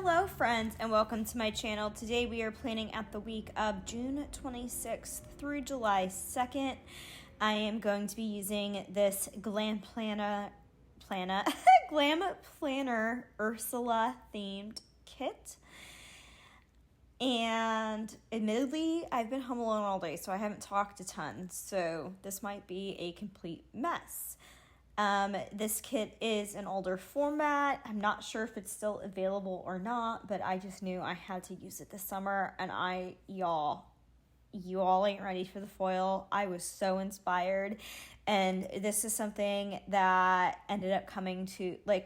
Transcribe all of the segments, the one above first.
Hello friends and welcome to my channel. Today we are planning out the week of June 26th through July 2nd. I am going to be using this Glam Planner Ursula themed kit. And admittedly, I've been home alone all day, so I haven't talked a ton, so this might be a complete mess. This kit is an older format. I'm not sure if it's still available or not, but I just knew I had to use it this summer, and you all ain't ready for the foil. I was so inspired, and this is something that ended up coming to, I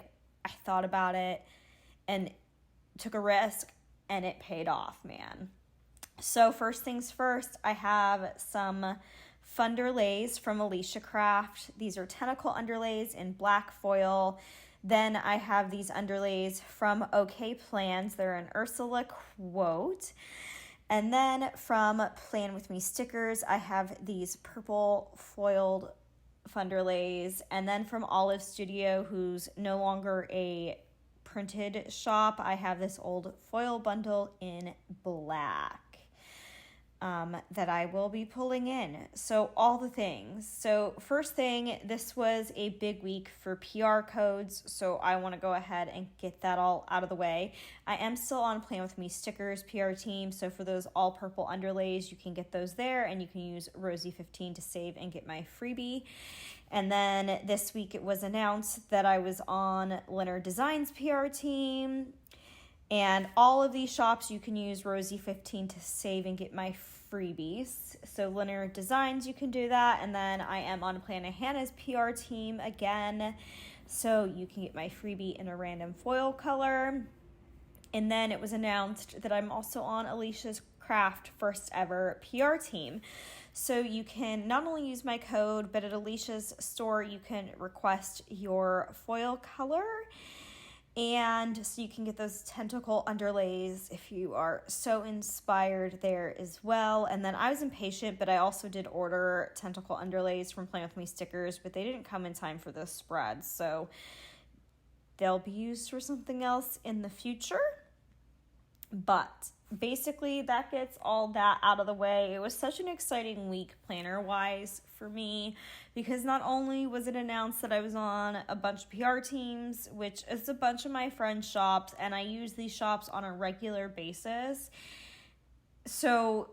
thought about it and took a risk, and it paid off, man. So first things first, I have some underlays from AliciaCraft. These are tentacle underlays in black foil. Then I have these underlays from OkPlans. They're an Ursula quote. And then from PlanWithMeStickers, I have these purple foiled underlays. And then from Olive Studio, who's no longer a printed shop, I have this old foil bundle in black. That I will be pulling in. So all the things. So first thing, this was a big week for PR codes, so I want to go ahead and get that all out of the way. I am still on PlanWithMeStickers PR team, so for those all purple underlays, you can get those there, and you can use Rosey15 to save and get my freebie. And then this week it was announced that I was on Leonard Designs PR team. And all of these shops, you can use Rosey15 to save and get my freebies. So Leonard Designs, you can do that. And then I am on Plannahannah's PR team again. So you can get my freebie in a random foil color. And then it was announced that I'm also on AliciaCraft first ever PR team. So you can not only use my code, but at Alicia's store, you can request your foil color. And so you can get those tentacle underlays if you are so inspired there as well. And then I was impatient, but I also did order tentacle underlays from PlanWithMeStickers, but they didn't come in time for the spread. So they'll be used for something else in the future. But basically that gets all that out of the way. It was such an exciting week planner-wise for me, because not only was it announced that I was on a bunch of PR teams, which is a bunch of my friends' shops, and I use these shops on a regular basis. So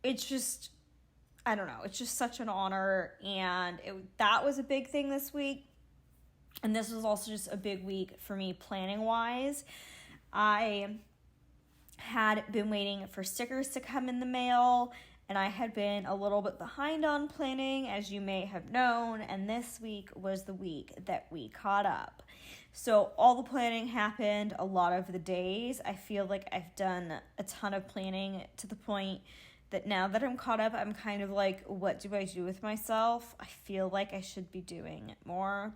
it's just, I don't know, it's just such an honor, and that was a big thing this week. And this was also just a big week for me planning-wise. I had been waiting for stickers to come in the mail, and I had been a little bit behind on planning, as you may have known, and this week was the week that we caught up. So all the planning happened a lot of the days. I feel like I've done a ton of planning to the point that now that I'm caught up, I'm kind of like, what do I do with myself? I feel like I should be doing more,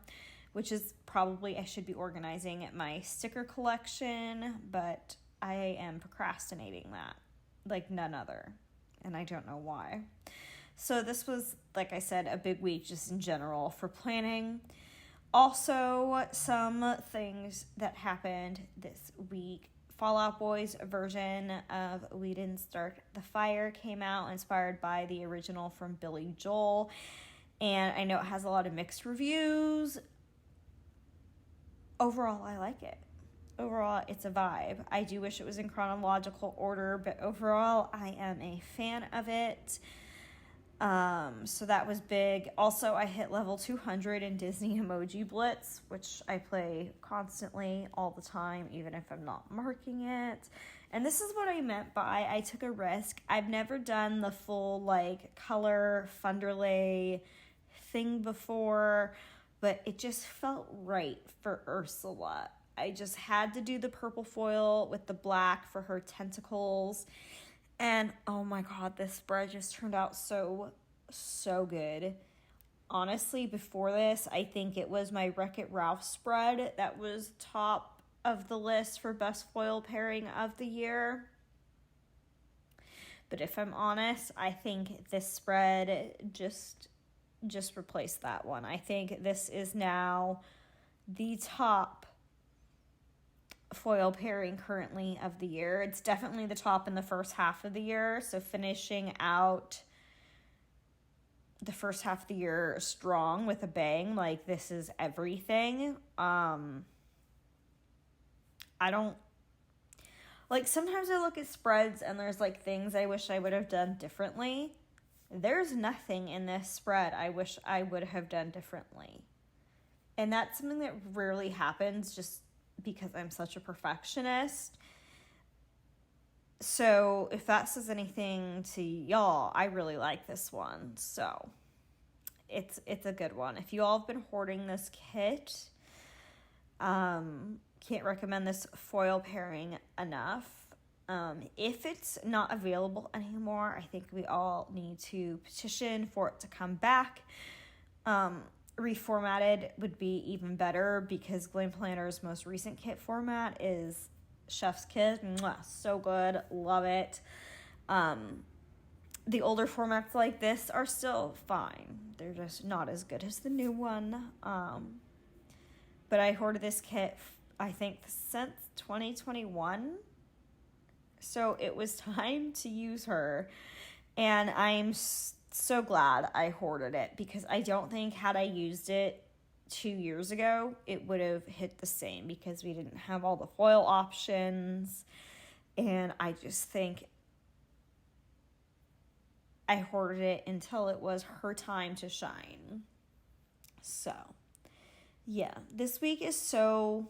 which is probably I should be organizing my sticker collection, but I am procrastinating that like none other, and I don't know why. So this was, like I said, a big week just in general for planning. Also, some things that happened this week. Fall Out Boy's version of We Didn't Start the Fire came out, inspired by the original from Billy Joel, and I know it has a lot of mixed reviews. Overall, I like it. Overall, it's a vibe. I do wish it was in chronological order, but overall, I am a fan of it. So that was big. Also, I hit level 200 in Disney Emoji Blitz, which I play constantly all the time, even if I'm not marking it. And this is what I meant by I took a risk. I've never done the full color underlay thing before, but it just felt right for Ursula. I just had to do the purple foil with the black for her tentacles. And oh my god, this spread just turned out so good. Honestly, before this, I think it was my Wreck-It Ralph spread that was top of the list for best foil pairing of the year. But if I'm honest, I think this spread just replaced that one. I think this is now the top foil pairing currently of the year. It's definitely the top in the first half of the year. So finishing out the first half of the year strong with a bang, like this is everything. I don't, like sometimes I look at spreads and there's like things I wish I would have done differently. There's nothing in this spread I wish I would have done differently. And that's something that rarely happens just because I'm such a perfectionist. So if that says anything to y'all, I really like this one. So it's a good one. If you all have been hoarding this kit, can't recommend this foil pairing enough. If it's not available anymore, I think we all need to petition for it to come back. Reformatted would be even better because Glam Planner's most recent kit format is Chef's Kit. Mwah, so good. Love it. The older formats like this are still fine. They're just not as good as the new one. But I hoarded this kit, I think, since 2021. So it was time to use her. And I'm so glad I hoarded it because I don't think had I used it 2 years ago, it would have hit the same because we didn't have all the foil options. And I just think I hoarded it until it was her time to shine. So, yeah, this week is so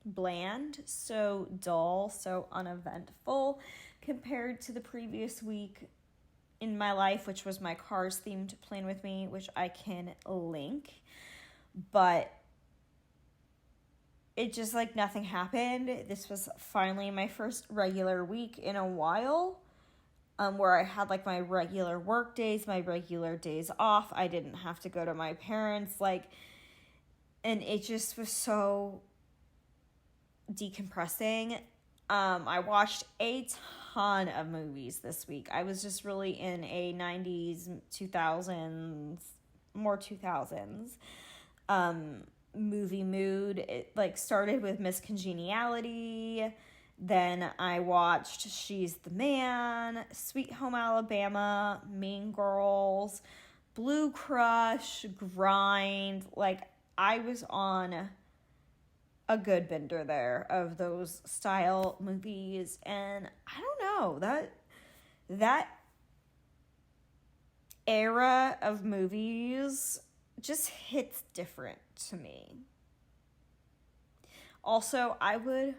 bland, so dull, so uneventful compared to the previous week in my life, which was my Cars themed Plan With Me, which I can link. But it just like nothing happened. This was finally my first regular week in a while, where I had like my regular work days, my regular days off. I didn't have to go to my parents, and it just was so decompressing. I watched a ton of movies this week. I was just really in a 90s, 2000s, more 2000s movie mood. It like started with Miss Congeniality. Then I watched She's the Man, Sweet Home Alabama, Mean Girls, Blue Crush, Grind. Like I was on a good bender there of those style movies, and I don't know, that era of movies just hits different to me. Also, I would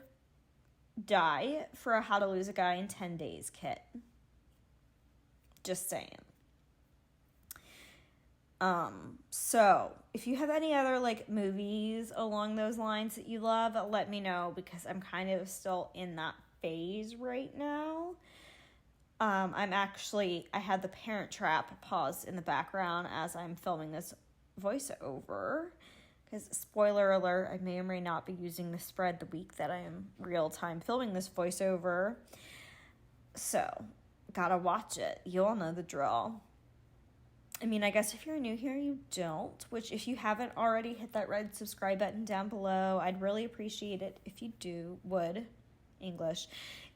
die for a How to Lose a Guy in 10 Days kit. Just saying. So if you have any other like movies along those lines that you love, let me know because I'm kind of still in that phase right now. I had the Parent Trap paused in the background as I'm filming this voiceover because spoiler alert, I may or may not be using the spread the week that I am real time filming this voiceover. So gotta watch it. You all know the drill. I mean, I guess if you're new here, you don't, which if you haven't already, hit that red subscribe button down below. I'd really appreciate it if you would. English.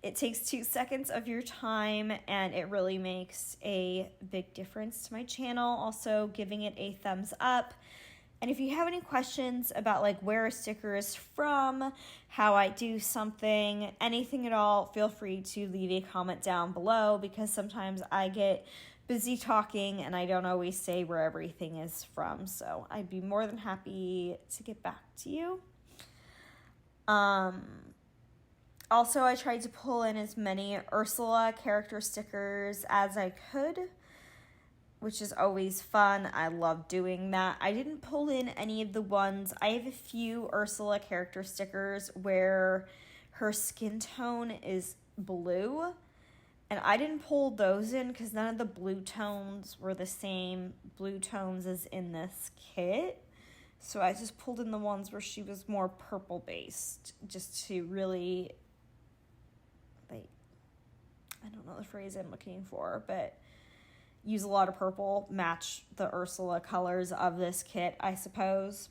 It takes 2 seconds of your time, and it really makes a big difference to my channel. Also, giving it a thumbs up. And if you have any questions about like where a sticker is from, how I do something, anything at all, feel free to leave a comment down below because sometimes I get busy talking and I don't always say where everything is from. So I'd be more than happy to get back to you. Also, I tried to pull in as many Ursula character stickers as I could, which is always fun. I love doing that. I didn't pull in any of the ones. I have a few Ursula character stickers where her skin tone is blue, and I didn't pull those in because none of the blue tones were the same blue tones as in this kit. So I just pulled in the ones where she was more purple based, just to really, like, I don't know the phrase I'm looking for, but use a lot of purple, match the Ursula colors of this kit, I suppose.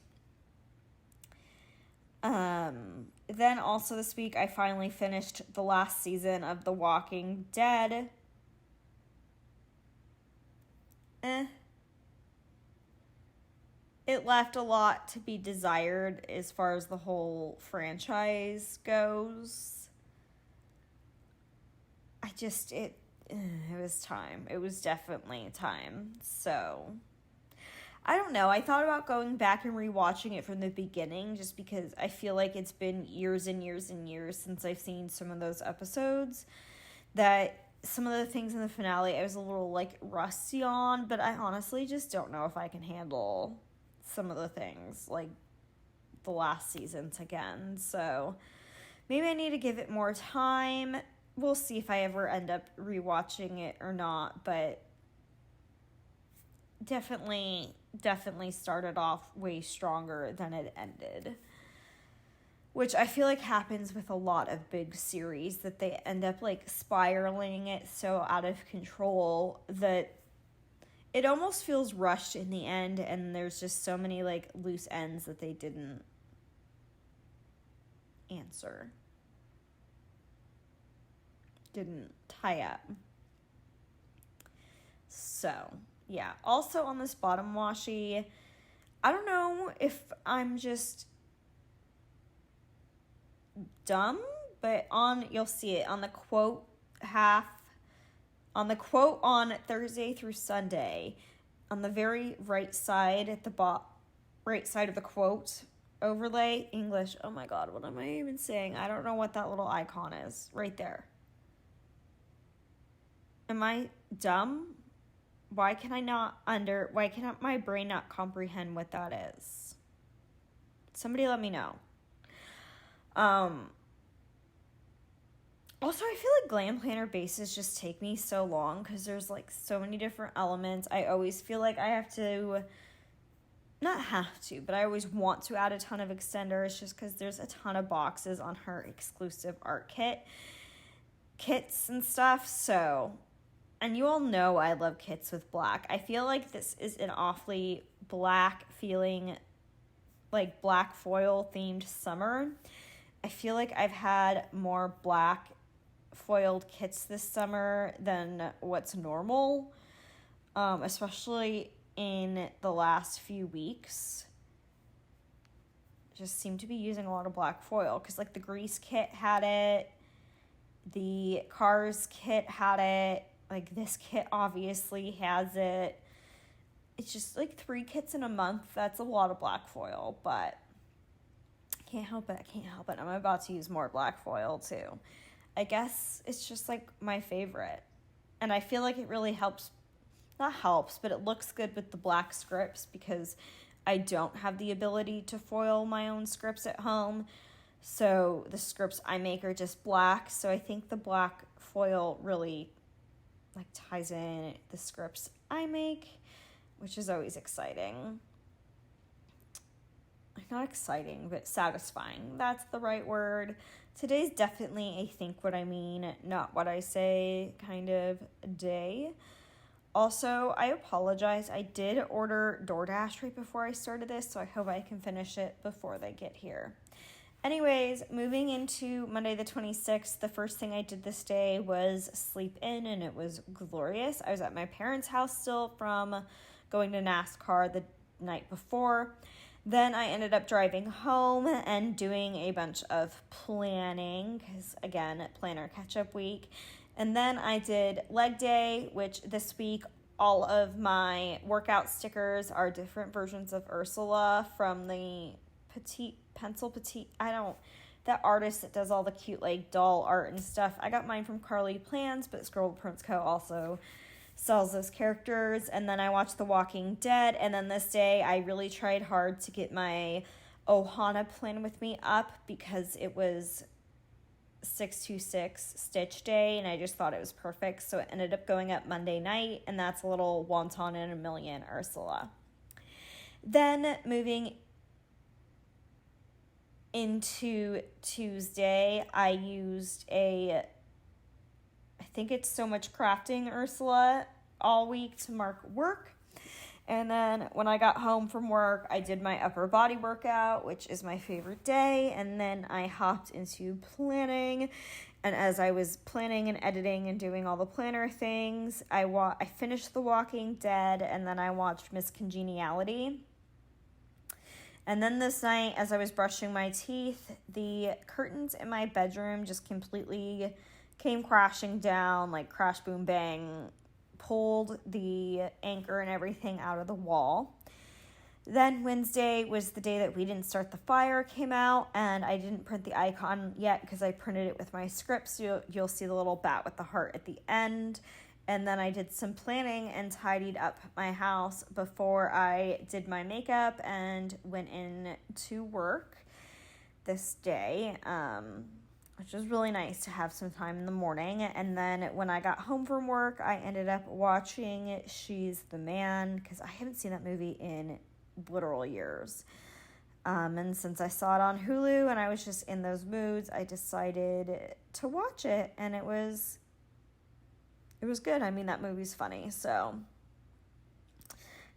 Then also this week, I finally finished the last season of The Walking Dead. It left a lot to be desired as far as the whole franchise goes. It was time. It was definitely time. So, I don't know. I thought about going back and rewatching it from the beginning just because I feel like it's been years and years and years since I've seen some of those episodes, that some of the things in the finale I was a little, like, rusty on, but I honestly just don't know if I can handle some of the things, like the last seasons again. So maybe I need to give it more time. We'll see if I ever end up rewatching it or not, but definitely started off way stronger than it ended, which I feel like happens with a lot of big series, that they end up like spiraling it so out of control that it almost feels rushed in the end, and there's just so many like loose ends that they didn't answer, didn't tie up. So, yeah. Also on this bottom washi, I don't know if I'm just dumb, but you'll see it on the quote on Thursday through Sunday, on the very right side at the right side of the quote overlay, English. Oh my God, what am I even saying? I don't know what that little icon is right there. Am I dumb? Why can my brain not comprehend what that is? Somebody let me know. Also, I feel like Glam Planner bases just take me so long because there's like so many different elements. I always feel like I I always want to add a ton of extenders just because there's a ton of boxes on her exclusive art kits and stuff. So, and you all know I love kits with black. I feel like this is an awfully black feeling, like black foil themed summer. I feel like I've had more black foiled kits this summer than what's normal, especially in the last few weeks. Just seem to be using a lot of black foil because like the Grease kit had it, the Cars kit had it, like this kit obviously has it. It's just like 3 kits in a month. That's a lot of black foil, but can't help it. I'm about to use more black foil too. I guess it's just like my favorite. And I feel like it really but it looks good with the black scripts because I don't have the ability to foil my own scripts at home. So the scripts I make are just black. So I think the black foil really like ties in the scripts I make, which is always exciting. Not exciting, but satisfying. That's the right word. Today's definitely a think what I mean, not what I say kind of day. Also, I apologize. I did order DoorDash right before I started this, so I hope I can finish it before they get here. Anyways, moving into Monday the 26th, the first thing I did this day was sleep in, and it was glorious. I was at my parents' house still from going to NASCAR the night before. Then I ended up driving home and doing a bunch of planning because, again, planner catch-up week. And then I did leg day, which this week all of my workout stickers are different versions of Ursula from the that artist that does all the cute like doll art and stuff. I got mine from PlanWithMeStickers, but Scroll Prints Co. also sells those characters. And then I watched The Walking Dead, and then this day I really tried hard to get my Ohana Plan With Me up because it was 626 Stitch Day, and I just thought it was perfect, so it ended up going up Monday night, and that's a little Wonton in a Million Ursula. Then moving into Tuesday, I used I think it's So Much Crafting Ursula all week to mark work. And then when I got home from work, I did my upper body workout, which is my favorite day. And then I hopped into planning. And as I was planning and editing and doing all the planner things, I finished The Walking Dead, and then I watched Miss Congeniality. And then this night, as I was brushing my teeth, the curtains in my bedroom just completely came crashing down, like crash, boom, bang, pulled the anchor and everything out of the wall. Then Wednesday was the day that we didn't start the fire came out, and I didn't print the icon yet because I printed it with my script, so you'll see the little bat with the heart at the end. And then I did some planning and tidied up my house before I did my makeup and went in to work this day, which was really nice to have some time in the morning. And then when I got home from work, I ended up watching She's the Man, because I haven't seen that movie in literal years. And since I saw it on Hulu and I was just in those moods, I decided to watch it, and it was good. I mean, that movie's funny. So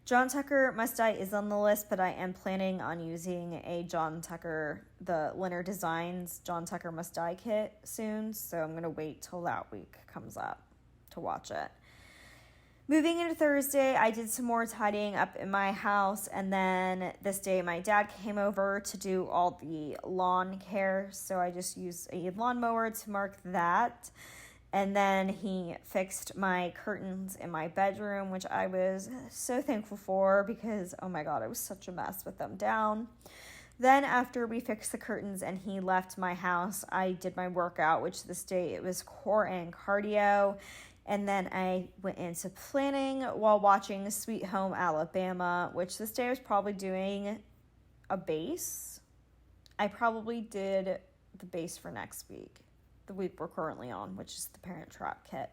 John Tucker Must Die is on the list, but I am planning on using a the Leonard Designs John Tucker Must Die kit soon, so I'm going to wait till that week comes up to watch it. Moving into Thursday, I did some more tidying up in my house, and then this day my dad came over to do all the lawn care, so I just used a lawnmower to mark that. And then he fixed my curtains in my bedroom, which I was so thankful for because, oh my God, I was such a mess with them down. Then after we fixed the curtains and he left my house, I did my workout, which this day it was core and cardio. And then I went into planning while watching Sweet Home Alabama, which this day I was probably doing a base. I probably did the base for next week. The week we're currently on, which is the Parent Trap kit.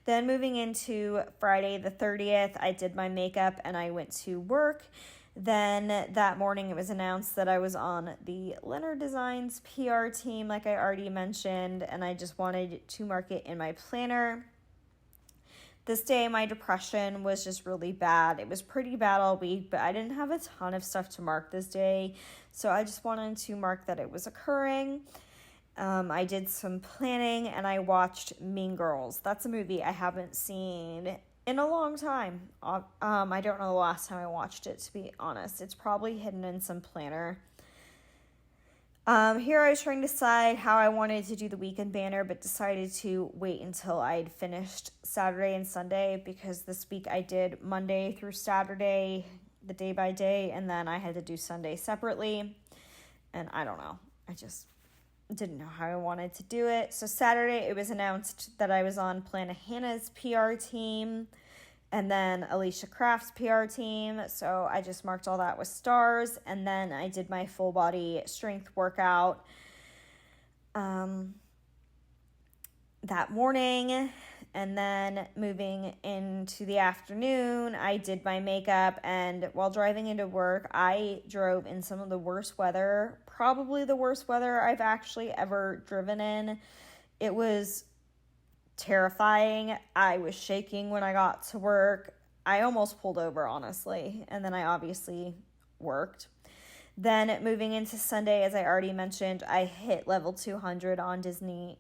Then moving into Friday the 30th, I did my makeup and I went to work. Then that morning it was announced that I was on the Leonard Designs PR team, like I already mentioned, and I just wanted to mark it in my planner. This day my depression was just really bad. It was pretty bad all week, but I didn't have a ton of stuff to mark this day, so I just wanted to mark that it was occurring. I did some planning and I watched Mean Girls. That's a movie I haven't seen in a long time. I don't know the last time I watched it, to be honest. It's probably hidden in some planner. Here I was trying to decide how I wanted to do the weekend banner, but decided to wait until I'd finished Saturday and Sunday, because this week I did Monday through Saturday, the day by day, and then I had to do Sunday separately. And I don't know. I just didn't know how I wanted to do it. So Saturday it was announced that I was on Plannahannah's PR team and then AliciaCraft's PR team. So I just marked all that with stars, and then I did my full body strength workout that morning. And then moving into the afternoon, I did my makeup, and while driving into work, I drove in some of the worst weather, probably the worst weather I've actually ever driven in. It was terrifying. I was shaking when I got to work. I almost pulled over, honestly, and then I obviously worked. Then moving into Sunday, as I already mentioned, I hit level 200 on Disney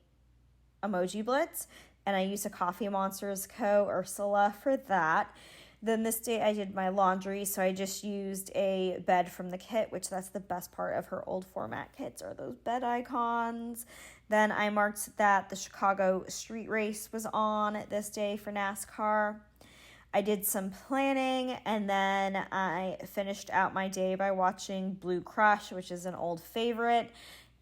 Emoji Blitz, and I used a Coffee Monster's Ursula for that. Then this day I did my laundry, so I just used a bed from the kit, which that's the best part of her old format kits, are those bed icons. Then I marked that the Chicago street race was on this day for NASCAR. I did some planning, and then I finished out my day by watching Blue Crush, which is an old favorite,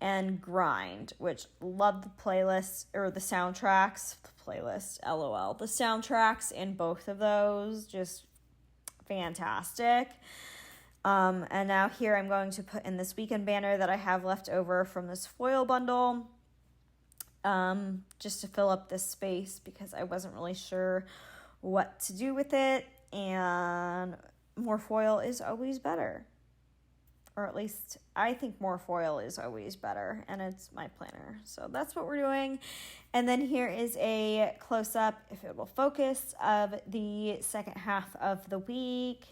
and Grind, which love the playlist, or the soundtracks, playlist, LOL. The soundtracks in both of those, just fantastic. And now here I'm going to put in this weekend banner that I have left over from this foil bundle, just to fill up this space because I wasn't really sure what to do with it, and more foil is always better. or at least I think more foil is always better, and it's my planner. So that's what we're doing. And then here is a close-up, if it will focus, of the second half of the week.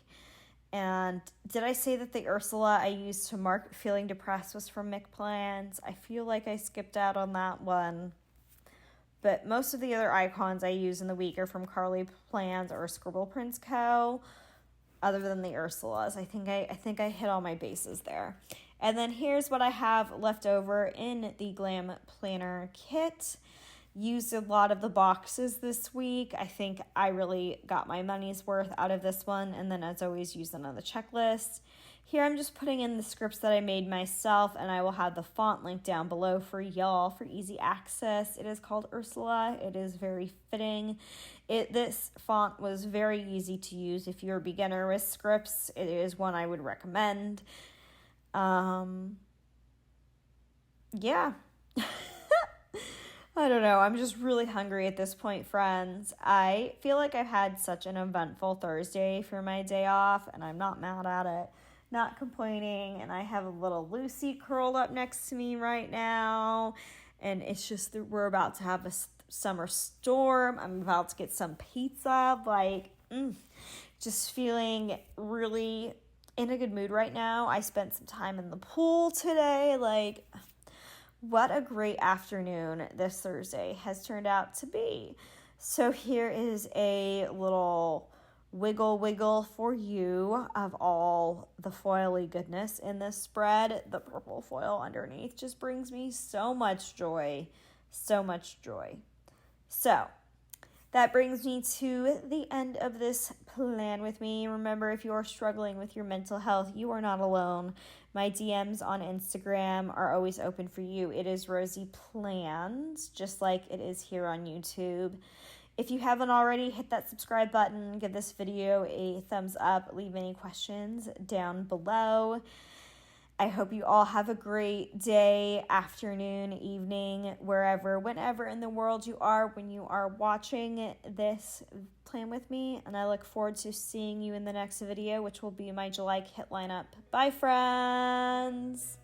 And did I say that the Ursula I used to mark feeling depressed was from PlanWithMeStickers? I feel like I skipped out on that one. But most of the other icons I use in the week are from Carly Plans or Scribble Prints Co., other than the Ursulas. I think I hit all my bases there. And then here's what I have left over in the Glam Planner kit. Used a lot of the boxes this week. I think I really got my money's worth out of this one, and then as always used another checklist. Here I'm just putting in the scripts that I made myself, and I will have the font link down below for y'all for easy access. It is called Ursula. It is very fitting. This font was very easy to use. If you're a beginner with scripts, it is one I would recommend. Yeah. I don't know. I'm just really hungry at this point, friends. I feel like I've had such an eventful Thursday for my day off, and I'm not mad at it. Not complaining, and I have a little Lucy curled up next to me right now, and it's just that we're about to have a summer storm. I'm about to get some pizza, just feeling really in a good mood right now. I spent some time in the pool today, what a great afternoon this Thursday has turned out to be. So here is a little wiggle for you of all the foily goodness in this spread. The purple foil underneath just brings me so much joy. So much joy. So that brings me to the end of this plan with me. Remember, if you are struggling with your mental health, you are not alone. My DMs on Instagram are always open for you. It is RoseyPlans, just like it is here on YouTube. If you haven't already, hit that subscribe button, give this video a thumbs up, leave any questions down below. I hope you all have a great day, afternoon, evening, whenever in the world you are when you are watching this plan with me. And I look forward to seeing you in the next video, which will be my July kit lineup. Bye, friends!